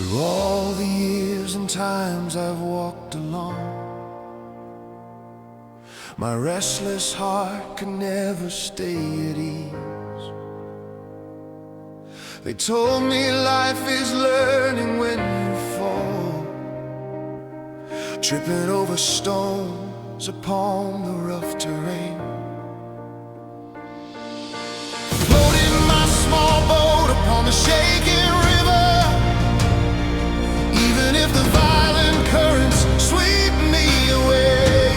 Through all the years and times I've walked alone, my restless heart could never stay at ease. They told me life is learning when you fall, tripping over stones upon the rough terrain. Floating my small boat upon the shaking river, even if the violent currents sweep me away.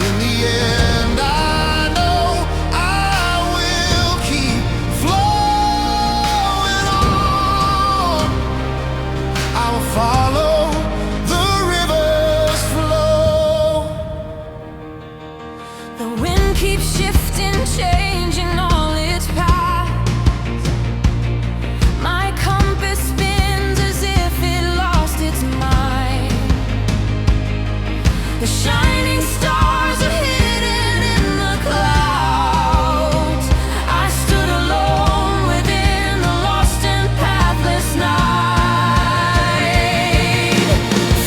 In the end, I know I will keep flowing on. I will follow the river's flow. The wind keeps shifting, changing all its paths. My compass spins as if it lost its mind. The shining stars are hidden in the clouds. I stood alone within the lost and pathless night.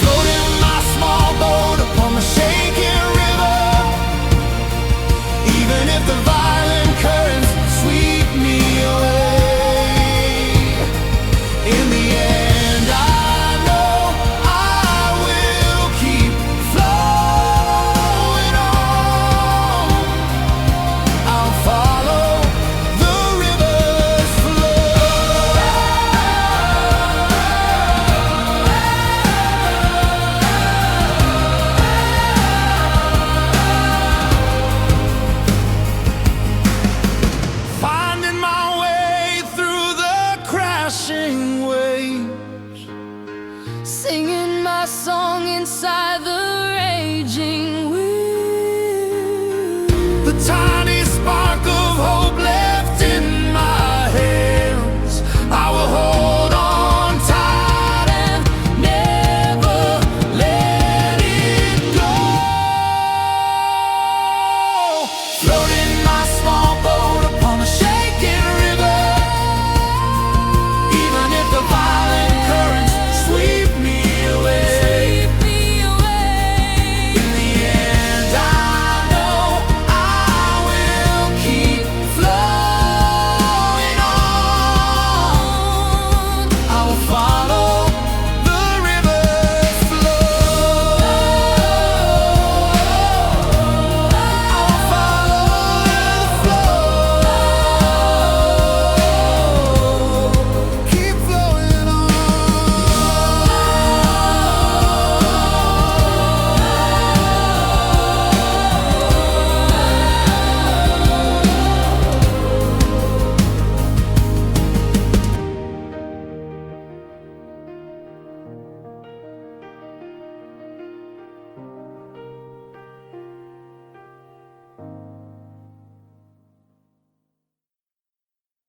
Floating my small boat upon the shaking river, even if the violent currents sweep me away. In the end, I know I will keep flowing on. I'll follow the river's flow. Finding my way through the crashing waves, Singing my song inside the raging wind. the tide